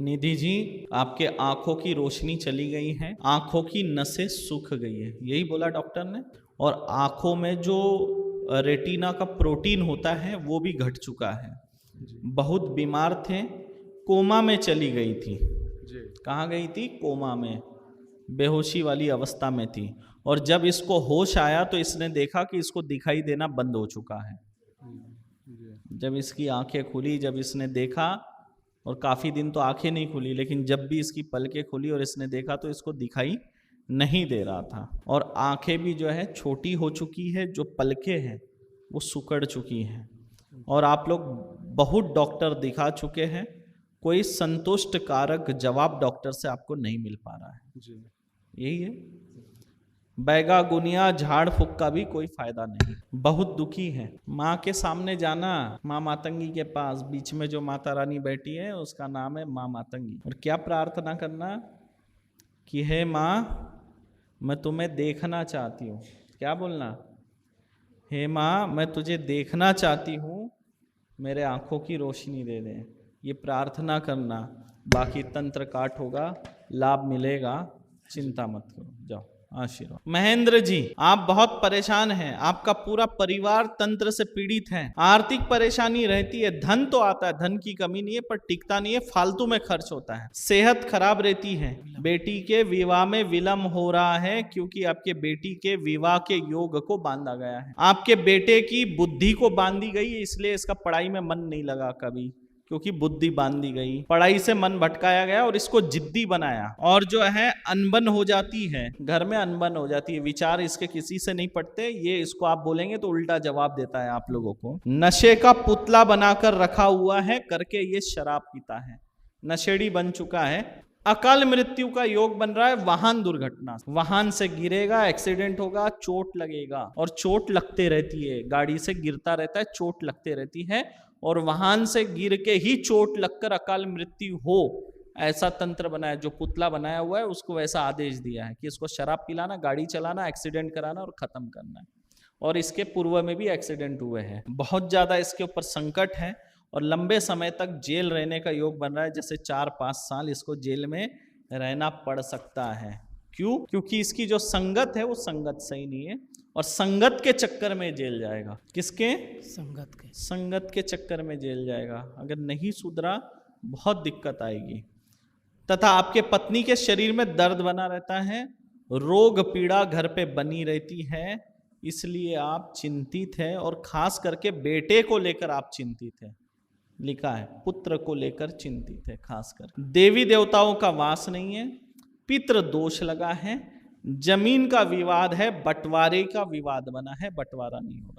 निधि जी, आपके आंखों की रोशनी चली गई है, आंखों की नसें सूख गई है, यही बोला डॉक्टर ने। और आंखों में जो रेटिना का प्रोटीन होता है वो भी घट चुका है। बहुत बीमार थे, कोमा में चली गई थी। कहाँ गई थी? कोमा में, बेहोशी वाली अवस्था में थी। और जब इसको होश आया तो इसने देखा कि इसको दिखाई देना बंद हो चुका है। जब इसकी आंखें खुली, जब इसने देखा, और काफी दिन तो आंखें नहीं खुली, लेकिन जब भी इसकी पलकें खुली और इसने देखा तो इसको दिखाई नहीं दे रहा था। और आंखें भी जो है छोटी हो चुकी है, जो पलकें हैं वो सिकुड़ चुकी हैं। और आप लोग बहुत डॉक्टर दिखा चुके हैं, कोई संतुष्ट कारक जवाब डॉक्टर से आपको नहीं मिल पा रहा है। यही है, बैगा गुनिया झाड़ फूक का भी कोई फायदा नहीं। बहुत दुखी है। माँ के सामने जाना, माँ मातंगी के पास, बीच में जो माता रानी बैठी है उसका नाम है माँ मातंगी। और क्या प्रार्थना करना कि हे माँ, मैं तुम्हें देखना चाहती हूँ। क्या बोलना? हे माँ, मैं तुझे देखना चाहती हूँ, मेरे आंखों की रोशनी दे दे। ये प्रार्थना करना। बाकी तंत्र काट होगा, लाभ मिलेगा, चिंता मत करो। जाओ, आशीर्वाद। महेंद्र जी, आप बहुत परेशान हैं, आपका पूरा परिवार तंत्र से पीड़ित है, आर्थिक परेशानी रहती है, धन तो आता है, धन की कमी नहीं है, पर टिकता नहीं है, फालतू में खर्च होता है, सेहत खराब रहती है, बेटी के विवाह में विलंब हो रहा है क्योंकि आपके बेटी के विवाह के योग को बांधा गया है, आपके बेटे की बुद्धि को बांधी गई है, इसलिए इसका पढ़ाई में मन नहीं लगा कभी, क्योंकि बुद्धि बांधी गई, पढ़ाई से मन भटकाया गया और इसको जिद्दी बनाया। और जो है अनबन हो जाती है, घर में अनबन हो जाती है, विचार इसके किसी से नहीं पटते। ये इसको आप बोलेंगे तो उल्टा जवाब देता है आप लोगों को। नशे का पुतला बनाकर रखा हुआ है, करके ये शराब पीता है, नशेड़ी बन चुका है। अकाल मृत्यु का योग बन रहा है, वाहन दुर्घटना, वाहन से गिरेगा, एक्सीडेंट होगा, चोट लगेगा, और चोट लगते रहती है, गाड़ी से गिरता रहता है, चोट लगते रहती है, और वाहन से गिर के ही चोट लगकर अकाल मृत्यु हो, ऐसा तंत्र बनाया। जो पुतला बनाया हुआ है उसको वैसा आदेश दिया है कि इसको शराब पिलाना, गाड़ी चलाना, एक्सीडेंट कराना और खत्म करना है। और इसके पूर्व में भी एक्सीडेंट हुए हैं। बहुत ज्यादा इसके ऊपर संकट है और लंबे समय तक जेल रहने का योग बन रहा है, जैसे 4-5 साल इसको जेल में रहना पड़ सकता है। क्यों? क्योंकि इसकी जो संगत है वो संगत सही नहीं है, और संगत के चक्कर में जेल जाएगा। किसके? संगत के चक्कर में जेल जाएगा। अगर नहीं सुधरा बहुत दिक्कत आएगी। तथा आपके पत्नी के शरीर में दर्द बना रहता है, रोग पीड़ा घर पे बनी रहती है, इसलिए आप चिंतित हैं, और खास करके बेटे को लेकर आप चिंतित हैं। लिखा है पुत्र को लेकर चिंतित है खासकर। देवी देवताओं का वास नहीं है, पितृ दोष लगा है, जमीन का विवाद है, बंटवारे का विवाद बना है, बंटवारा नहीं हो रहा।